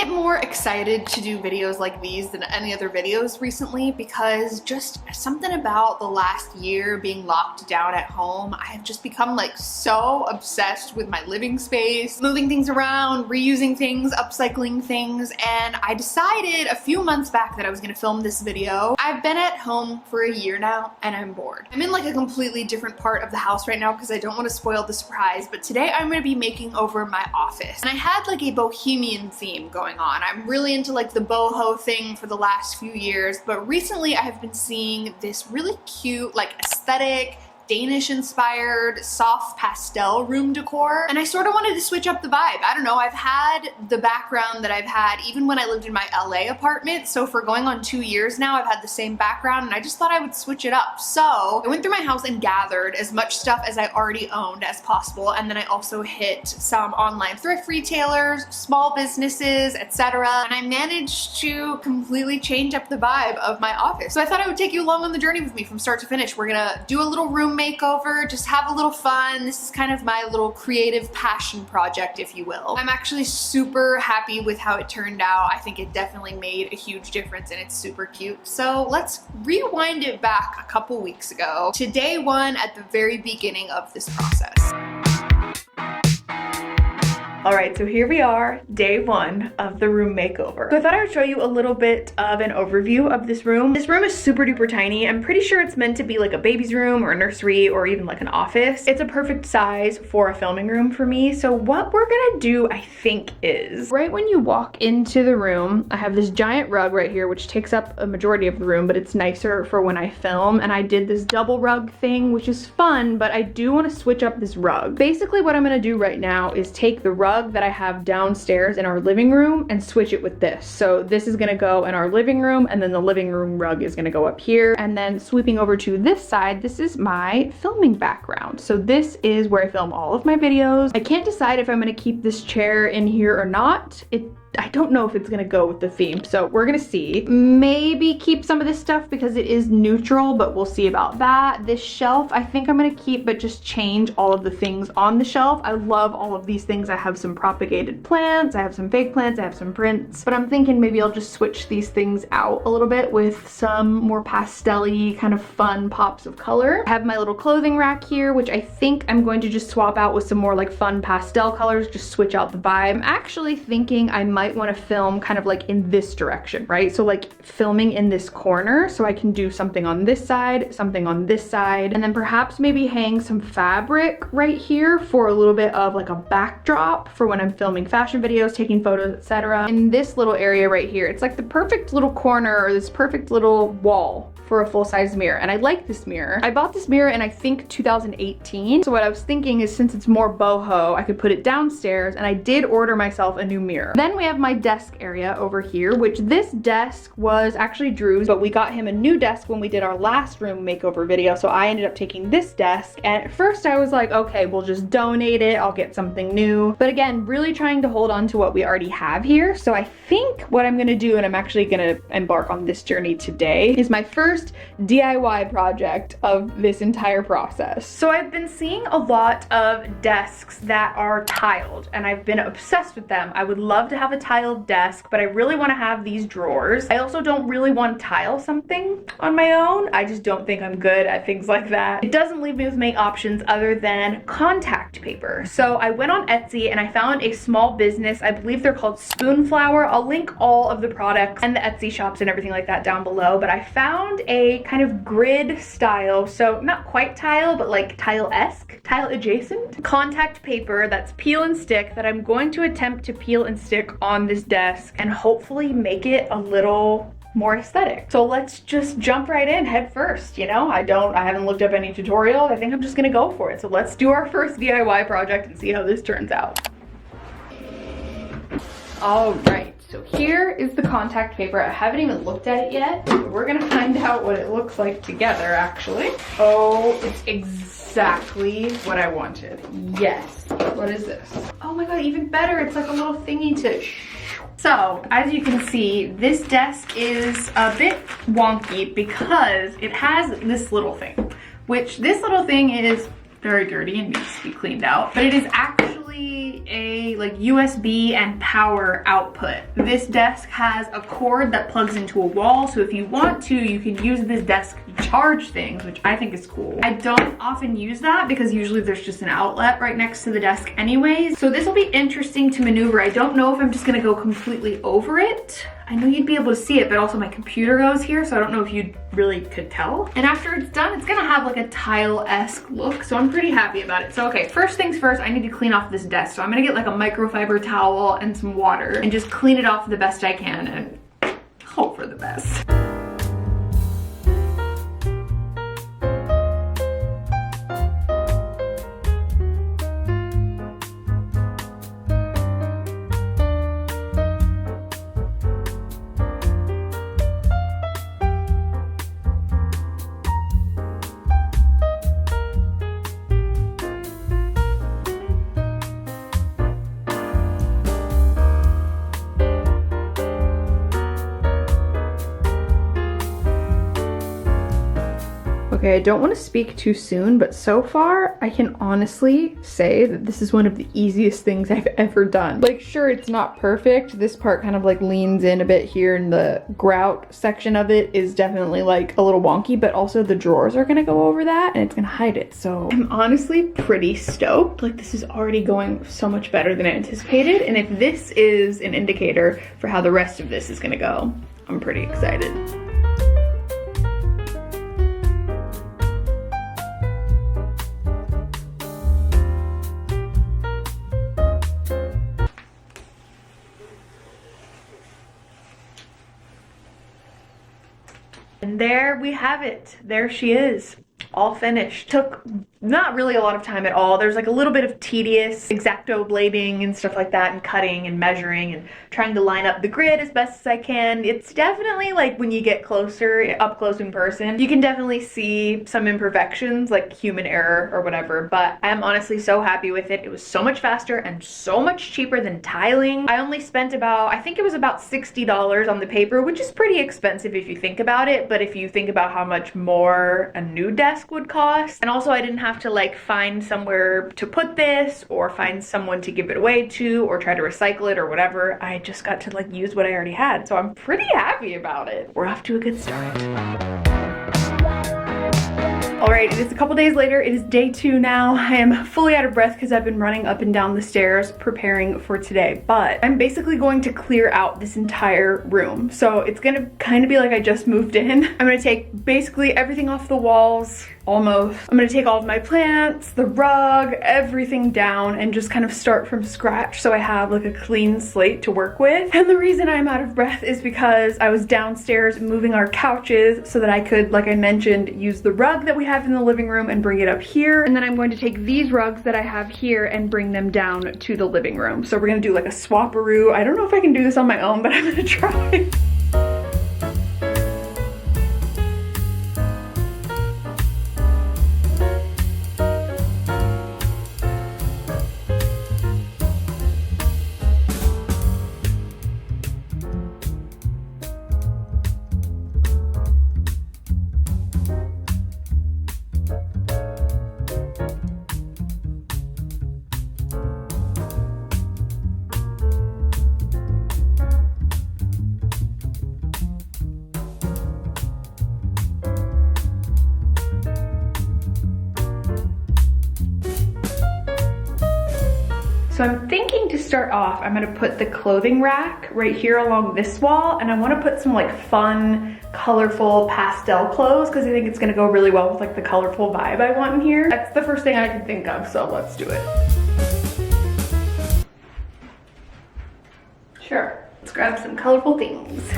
get more excited to do videos like these than any other videos recently because just something about the last year being locked down at home, I have just become like so obsessed with my living space, moving things around, reusing things, upcycling things, and I decided a few months back that I was gonna film this video. I've been at home for a year now and I'm bored. I'm in like a completely different part of the house right now because I don't want to spoil the surprise, but today I'm gonna be making over my office. And I had like a bohemian theme going on. I'm really into like the boho thing for the last few years, but recently I have been seeing this really cute like aesthetic Danish-inspired soft pastel room decor, and I sort of wanted to switch up the vibe. I don't know, I've had the background that I've had even when I lived in my LA apartment, so for going on 2 years now I've had the same background and I just thought I would switch it up. So I went through my house and gathered as much stuff as I already owned as possible, and then I also hit some online thrift retailers, small businesses, etc., and I managed to completely change up the vibe of my office. So I thought I would take you along on the journey with me from start to finish. We're gonna do a little room makeover, just have a little fun. This is kind of my little creative passion project, if you will. I'm actually super happy with how it turned out. I think it definitely made a huge difference and it's super cute. So let's rewind it back a couple weeks ago to day one at the very beginning of this process. All right, so here we are, day one of the room makeover. So I thought I would show you a little bit of an overview of this room. This room is super duper tiny. I'm pretty sure it's meant to be like a baby's room or a nursery or even like an office. It's a perfect size for a filming room for me. So what we're gonna do, I think, is right when you walk into the room, I have this giant rug right here, which takes up a majority of the room, but it's nicer for when I film. And I did this double rug thing, which is fun, but I do wanna switch up this rug. Basically what I'm gonna do right now is take the rug that I have downstairs in our living room and switch it with this. So this is gonna go in our living room, and then the living room rug is gonna go up here. And then sweeping over to this side, this is my filming background. So this is where I film all of my videos. I can't decide if I'm gonna keep this chair in here or not. I don't know if it's gonna go with the theme, so we're gonna see. Maybe keep some of this stuff because it is neutral, but we'll see about that. This shelf, I think I'm gonna keep, but just change all of the things on the shelf. I love all of these things. I have some propagated plants, I have some fake plants, I have some prints, but I'm thinking maybe I'll just switch these things out a little bit with some more pastel-y kind of fun pops of color. I have my little clothing rack here, which I think I'm going to just swap out with some more like fun pastel colors, just switch out the vibe. I'm actually thinking I might want to film kind of like in this direction, right? So like filming in this corner, so I can do something on this side, something on this side, and then perhaps maybe hang some fabric right here for a little bit of like a backdrop for when I'm filming fashion videos, taking photos, etc. In this little area right here, it's like the perfect little corner or this perfect little wall for a full-size mirror, and I like this mirror. I bought this mirror in I think 2018, so what I was thinking is since it's more boho, I could put it downstairs, and I did order myself a new mirror. Then we have my desk area over here, which this desk was actually Drew's, but we got him a new desk when we did our last room makeover video, so I ended up taking this desk, and at first I was like, okay, we'll just donate it, I'll get something new. But again, really trying to hold on to what we already have here, so I think what I'm gonna do, and I'm actually gonna embark on this journey today, is my first DIY project of this entire process. So I've been seeing a lot of desks that are tiled, and I've been obsessed with them. I would love to have a tiled desk, but I really want to have these drawers. I also don't really want to tile something on my own. I just don't think I'm good at things like that. It doesn't leave me with many options other than contact paper. So I went on Etsy and I found a small business. I believe they're called Spoonflower. I'll link all of the products and the Etsy shops and everything like that down below, but I found a kind of grid style, so not quite tile, but like tile-esque, tile adjacent, contact paper that's peel and stick that I'm going to attempt to peel and stick on this desk and hopefully make it a little more aesthetic. So let's just jump right in head first, you know? I haven't looked up any tutorials. I think I'm just gonna go for it. So let's do our first DIY project and see how this turns out. All right, so here is the contact paper. I haven't even looked at it yet. But we're gonna find out what it looks like together, actually. Oh, it's exactly what I wanted. Yes. What is this? Oh my God, even better. It's like a little thingy to So, as you can see, this desk is a bit wonky because it has this little thing, which this little thing is very dirty and needs to be cleaned out, but it is actually basically a like USB and power output. This desk has a cord that plugs into a wall, so if you want to, you can use this desk to charge things, which I think is cool. I don't often use that because usually there's just an outlet right next to the desk anyways. So this will be interesting to maneuver. I don't know if I'm just gonna go completely over it. I know you'd be able to see it, but also my computer goes here, so I don't know if you really could tell. And after it's done, it's gonna have like a tile-esque look, so I'm pretty happy about it. So okay, first things first, I need to clean off this desk. So I'm gonna get like a microfiber towel and some water and just clean it off the best I can and hope for the best. Okay, I don't want to speak too soon, but so far I can honestly say that this is one of the easiest things I've ever done. Like, sure, it's not perfect. This part kind of like leans in a bit here, and the grout section of it is definitely like a little wonky, but also the drawers are gonna go over that and it's gonna hide it. So I'm honestly pretty stoked. Like, this is already going so much better than I anticipated. And if this is an indicator for how the rest of this is gonna go, I'm pretty excited. And there we have it. There she is, all finished. Took not really a lot of time at all. There's like a little bit of tedious X-Acto blading and stuff like that, and cutting and measuring and trying to line up the grid as best as I can. It's definitely like when you get closer, up close in person, you can definitely see some imperfections, like human error or whatever, but I'm honestly so happy with it. It was so much faster and so much cheaper than tiling. I only spent about, I think it was about $60 on the paper, which is pretty expensive if you think about it, but if you think about how much more a new desk would cost, and also I didn't have to like find somewhere to put this or find someone to give it away to or try to recycle it or whatever. I just got to like use what I already had, so I'm pretty happy about it. We're off to a good start. Alright, it is a couple days later. It is day 2 now. I am fully out of breath because I've been running up and down the stairs preparing for today, but I'm basically going to clear out this entire room. So it's gonna kind of be like I just moved in. I'm gonna take basically everything off the walls, almost. I'm gonna take all of my plants, the rug, everything down and just kind of start from scratch so I have like a clean slate to work with. And the reason I'm out of breath is because I was downstairs moving our couches so that I could, like I mentioned, use the rug that we have in the living room and bring it up here. And then I'm going to take these rugs that I have here and bring them down to the living room. So we're gonna do like a swap-a-roo. I don't know if I can do this on my own, but I'm gonna try. So I'm thinking to start off, I'm gonna put the clothing rack right here along this wall, and I wanna put some like fun, colorful pastel clothes because I think it's gonna go really well with like the colorful vibe I want in here. That's the first thing I can think of, so let's do it. Sure, let's grab some colorful things.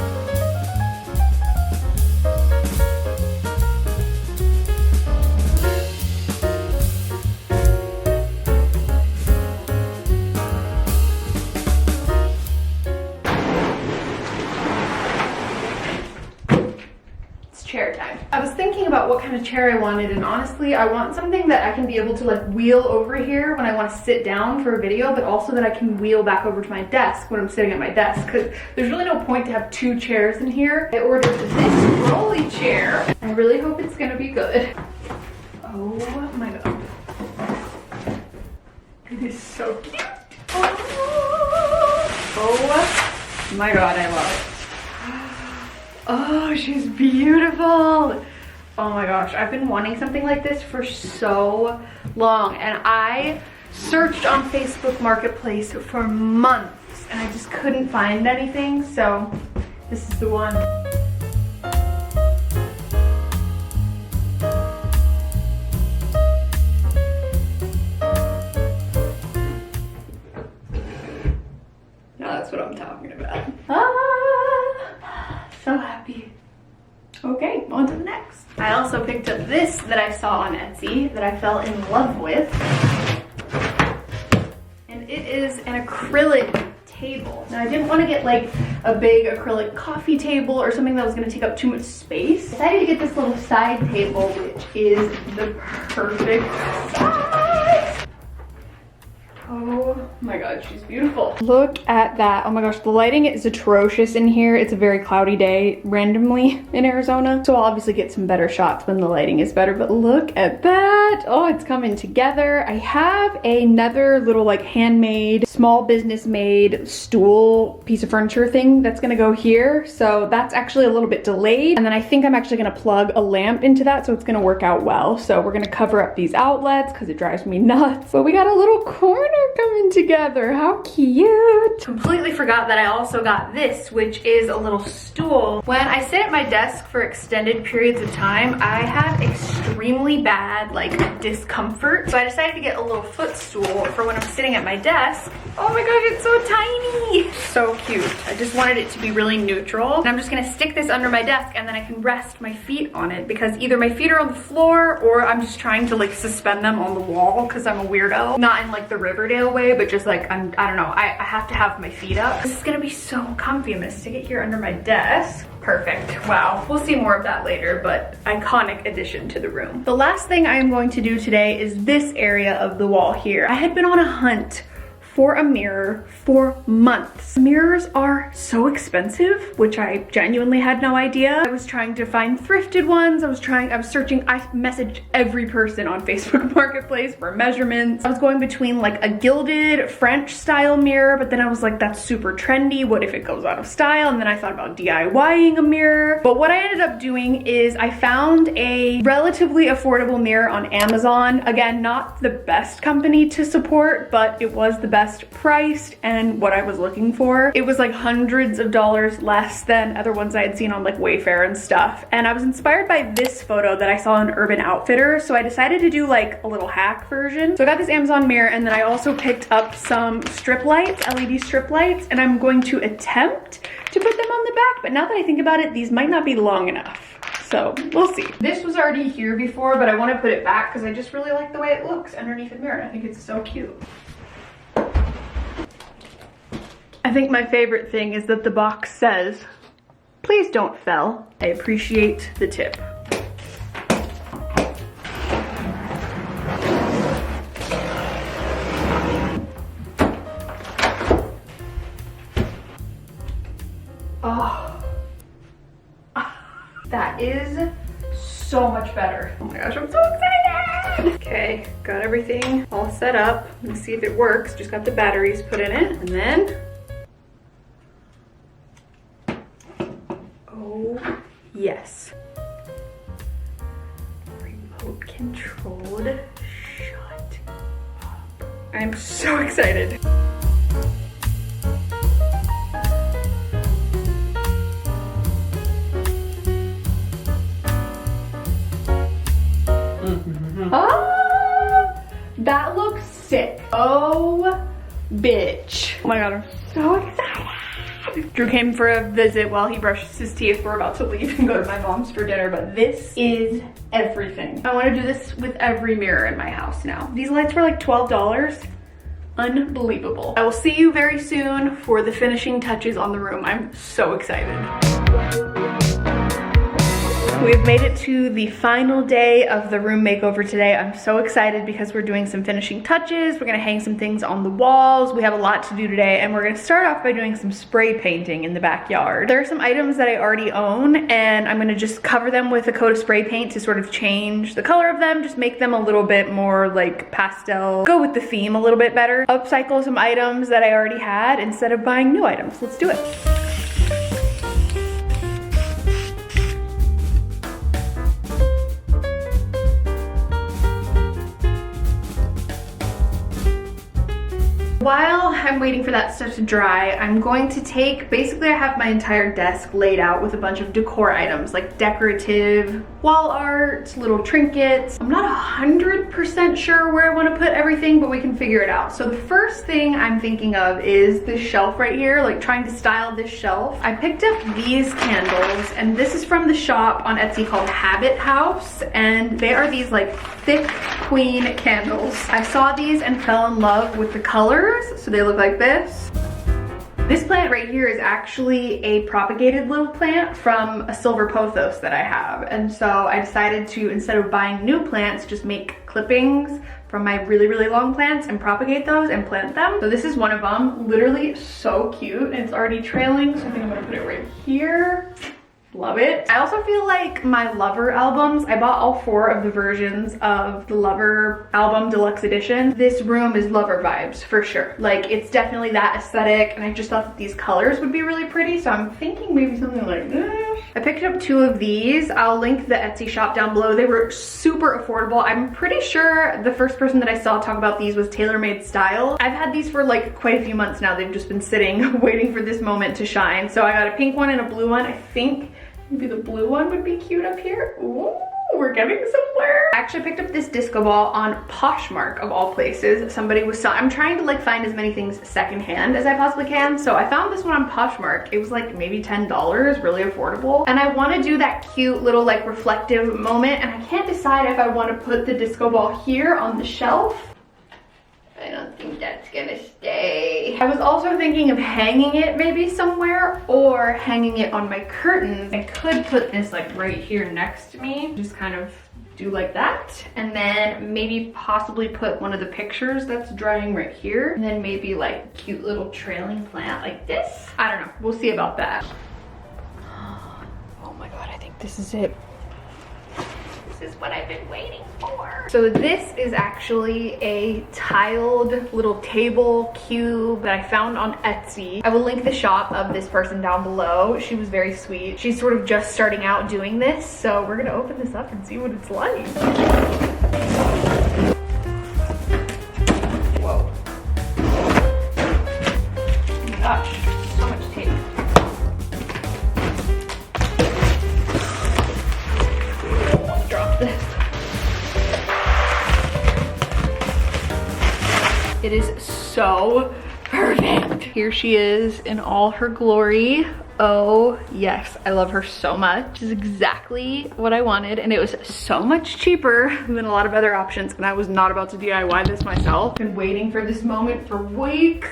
Chair time. I was thinking about what kind of chair I wanted, and honestly I want something that I can be able to like wheel over here when I want to sit down for a video, but also that I can wheel back over to my desk when I'm sitting at my desk, because there's really no point to have 2 chairs in here. I ordered this rolly chair. I really hope it's gonna be good. Oh my god. It is so cute. Oh my God, I love it. Oh, she's beautiful. Oh my gosh, I've been wanting something like this for so long, and I searched on Facebook Marketplace for months and I just couldn't find anything, so this is the one. Now that's what I'm talking about. Ah, so happy. Okay, on to the next. I also picked up this that I saw on Etsy that I fell in love with. And it is an acrylic table. Now I didn't want to get like a big acrylic coffee table or something that was going to take up too much space. I decided to get this little side table, which is the perfect size. Oh my God, she's beautiful. Look at that. Oh my gosh, the lighting is atrocious in here. It's a very cloudy day randomly in Arizona, so I'll obviously get some better shots when the lighting is better, but look at that. Oh, it's coming together. I have another little like handmade, small business made stool piece of furniture thing that's gonna go here, so that's actually a little bit delayed, and then I think I'm actually gonna plug a lamp into that, so it's gonna work out well. So we're gonna cover up these outlets because it drives me nuts, but we got a little corner coming together. How cute. Completely forgot that I also got this, which is a little stool. When I sit at my desk for extended periods of time, I have extremely bad like discomfort, so I decided to get a little footstool for when I'm sitting at my desk. Oh my gosh, it's so tiny. So cute. I just wanted it to be really neutral, and I'm just gonna stick this under my desk and then I can rest my feet on it, because either my feet are on the floor or I'm just trying to like suspend them on the wall because I'm a weirdo. Not in like the Riverdale way, but just like I don't know, I have to have my feet up. This is gonna be so comfy. I'm gonna stick it here under my desk. Perfect. Wow. We'll see more of that later, but iconic addition to the room. The last thing I am going to do today is this area of the wall here. I had been on a hunt for a mirror for months. Mirrors are so expensive, which I genuinely had no idea. I was trying to find thrifted ones. I was searching, I messaged every person on Facebook Marketplace for measurements. I was going between like a gilded French style mirror, but then I was like, that's super trendy. What if it goes out of style? And then I thought about DIYing a mirror. But what I ended up doing is I found a relatively affordable mirror on Amazon. Again, not the best company to support, but it was the best priced and what I was looking for. It was like hundreds of dollars less than other ones I had seen on like Wayfair and stuff. And I was inspired by this photo that I saw on Urban Outfitters, so I decided to do like a little hack version. So I got this Amazon mirror, and then I also picked up some strip lights, LED strip lights, and I'm going to attempt to put them on the back, but now that I think about it, these might not be long enough. So we'll see. This was already here before, but I want to put it back because I just really like the way it looks underneath the mirror. I think it's so cute. I think my favorite thing is that the box says, please don't fail. I appreciate the tip. Oh, that is so much better. Oh my gosh, I'm so excited. Okay, got everything all set up. Let's see if it works. Just got the batteries put in it, and then, oh yes. Remote controlled. Shut up. I'm so excited. Ah, that looks sick. Oh, bitch. Oh my God, I'm so excited. Drew came for a visit while he brushes his teeth. We're about to leave and go to my mom's for dinner, but this is everything. I want to do this with every mirror in my house now. These lights were like $12. Unbelievable. I will see you very soon for the finishing touches on the room. I'm so excited. We've made it to the final day of the room makeover today. I'm so excited because we're doing some finishing touches. We're gonna hang some things on the walls. We have a lot to do today, and we're gonna start off by doing some spray painting in the backyard. There are some items that I already own, and I'm gonna just cover them with a coat of spray paint to sort of change the color of them, just make them a little bit more like pastel, go with the theme a little bit better. Upcycle some items that I already had instead of buying new items. Let's do it. While I'm waiting for that stuff to dry, I'm going to take, basically I have my entire desk laid out with a bunch of decor items, like decorative wall art, little trinkets. I'm not 100% sure where I want to put everything, but we can figure it out. So the first thing I'm thinking of is this shelf right here, like trying to style this shelf. I picked up these candles, and this is from the shop on Etsy called Habit House, and they are these like thick queen candles. I saw these and fell in love with the colors. So they look like this. This plant right here is actually a propagated little plant from a silver pothos that I have. And so I decided to, instead of buying new plants, just make clippings from my really, really long plants and propagate those and plant them. So this is one of them, literally so cute. And it's already trailing, so I think I'm gonna put it right here. Love it. I also feel like my Lover albums, I bought all 4 of the versions of the Lover album deluxe edition. This room is Lover vibes for sure. Like it's definitely that aesthetic, and I just thought that these colors would be really pretty, so I'm thinking maybe something like this. I picked up 2 of these. I'll link the Etsy shop down below. They were super affordable. I'm pretty sure the first person that I saw talk about these was TaylorMade Style. I've had these for like quite a few months now. They've just been sitting waiting for this moment to shine. So I got a pink one and a blue one. I think maybe the blue one would be cute up here. Ooh, we're getting somewhere. I actually picked up this disco ball on Poshmark of all places. Somebody was selling, I'm trying to like find as many things secondhand as I possibly can. So I found this one on Poshmark. It was like maybe $10, really affordable. And I want to do that cute little like reflective moment. And I can't decide if I want to put the disco ball here on the shelf. I don't think that's gonna stay. I was also thinking of hanging it maybe somewhere or hanging it on my curtains. I could put this like right here next to me. Just kind of do like that. And then maybe possibly put one of the pictures that's drying right here. And then maybe like a cute little trailing plant like this. I don't know, we'll see about that. Oh my God, I think this is it. This is what I've been waiting for. So this is actually a tiled little table cube that I found on Etsy. I will link the shop of this person down below. She was very sweet. She's sort of just starting out doing this. So we're gonna open this up and see what it's like. Whoa. Oh my gosh, so much tape. It is so perfect. Here she is in all her glory. Oh yes, I love her so much. This is exactly what I wanted, and it was so much cheaper than a lot of other options, and I was not about to DIY this myself. Been waiting for this moment for weeks.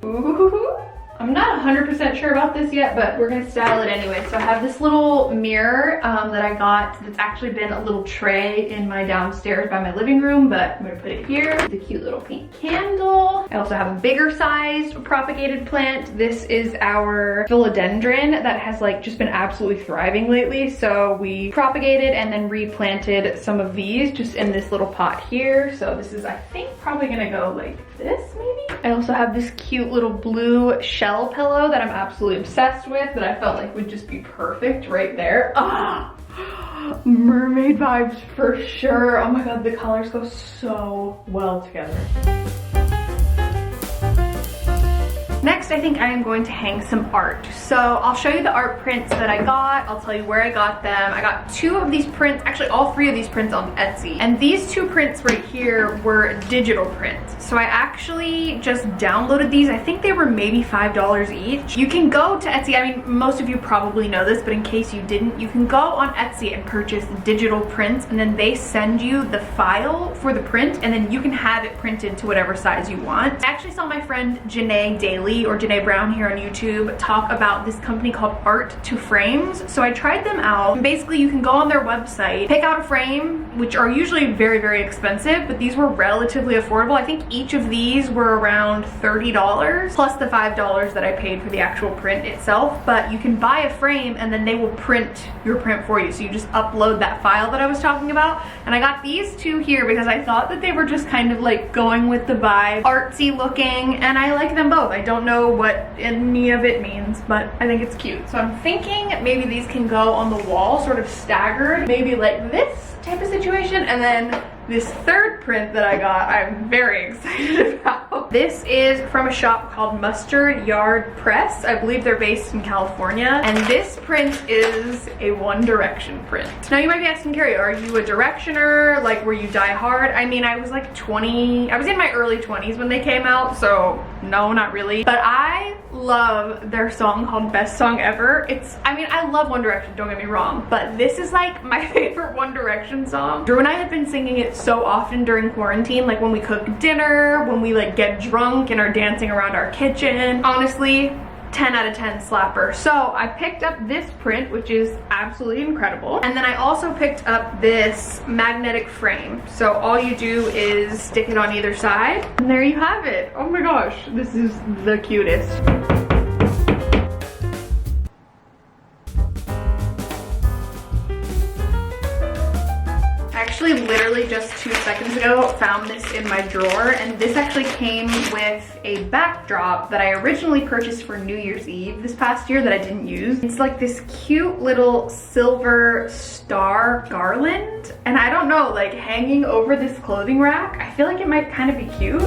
Ooh. I'm not 100% sure about this yet, but we're gonna style it anyway. So I have this little mirror that I got that's actually been a little tray in my downstairs by my living room, but I'm gonna put it here. The cute little pink candle. I also have a bigger sized propagated plant. This is our philodendron that has like just been absolutely thriving lately. So we propagated and then replanted some of these just in this little pot here. So this is, I think, probably gonna go like this maybe. I also have this cute little blue shell pillow that I'm absolutely obsessed with that I felt like would just be perfect right there. Ah, mermaid vibes for sure. Oh my God, the colors go so well together. Next, I think I am going to hang some art. So I'll show you the art prints that I got. I'll tell you where I got them. I got 2 of these prints, actually all 3 of these prints on Etsy. And these 2 prints right here were digital prints. So I actually just downloaded these. I think they were maybe $5 each. You can go to Etsy. I mean, most of you probably know this, but in case you didn't, you can go on Etsy and purchase digital prints, and then they send you the file for the print, and then you can have it printed to whatever size you want. I actually saw my friend Janae Daly Lily or Janae Brown here on YouTube talk about this company called Art to Frames. So I tried them out. And basically, you can go on their website, pick out a frame, which are usually very, very expensive, but these were relatively affordable. I think each of these were around $30 plus the $5 that I paid for the actual print itself. But you can buy a frame and then they will print your print for you. So you just upload that file that I was talking about. And I got these two here because I thought that they were just kind of like going with the vibe, artsy looking, and I like them both. I don't know what any of it means, but I think it's cute. So I'm thinking maybe these can go on the wall, sort of staggered, maybe like this type of situation. And then this third print that I got, I'm very excited about. This is from a shop called Mustard Yard Press. I believe they're based in California. And this print is a One Direction print. Now you might be asking, Carrie, are you a Directioner? Like, were you die hard? I mean, I was like 20, I was in my early 20s when they came out, so no, not really. But I love their song called Best Song Ever. I mean, I love One Direction, don't get me wrong, but this is like my favorite One Direction song. Drew and I have been singing it so often during quarantine, like when we cook dinner, when we like get drunk and are dancing around our kitchen. Honestly, 10 out of 10 slapper. So I picked up this print, which is absolutely incredible. And then I also picked up this magnetic frame. So all you do is stick it on either side. And there you have it. Oh my gosh, this is the cutest. Actually literally just 2 seconds ago found this in my drawer, and this actually came with a backdrop that I originally purchased for New Year's Eve this past year that I didn't use. It's like this cute little silver star garland, and I don't know, like hanging over this clothing rack, I feel like it might kind of be cute.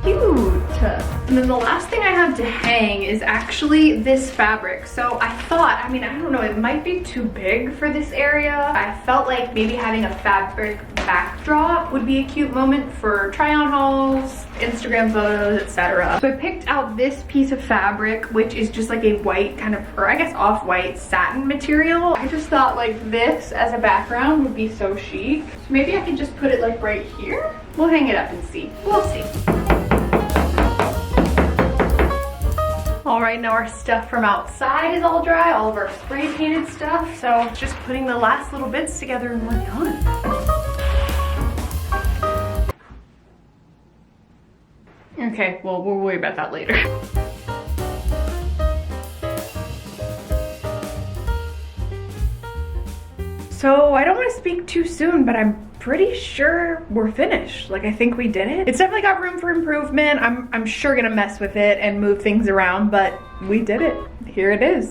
Cute. And then the last thing I have to hang is actually this fabric. So I thought, I mean, I don't know, it might be too big for this area. I felt like maybe having a fabric backdrop would be a cute moment for try-on hauls, Instagram photos, etc. So I picked out this piece of fabric, which is just like a white kind of, or I guess off-white satin material. I just thought like this as a background would be so chic. So maybe I can just put it like right here. We'll hang it up and see. We'll see. All right, now our stuff from outside is all dry, all of our spray painted stuff. So just putting the last little bits together and we're done. Okay, well, we'll worry about that later. So I don't want to speak too soon, but I'm pretty sure we're finished. Like, I think we did it. It's definitely got room for improvement. I'm sure gonna mess with it and move things around, but we did it. Here it is.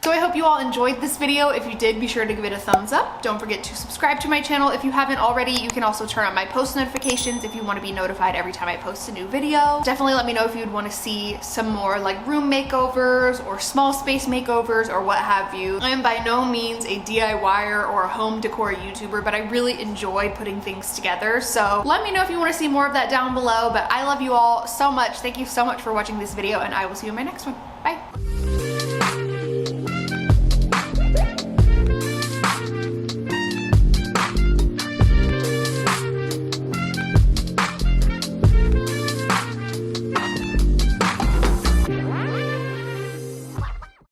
So I hope you all enjoyed this video. If you did, be sure to give it a thumbs up. Don't forget to subscribe to my channel if you haven't already. You can also turn on my post notifications if you want to be notified every time I post a new video. Definitely let me know if you'd want to see some more like room makeovers or small space makeovers or what have you. I am by no means a DIYer or a home decor YouTuber, but I really enjoy putting things together. So let me know if you want to see more of that down below. But I love you all so much. Thank you so much for watching this video, and I will see you in my next one.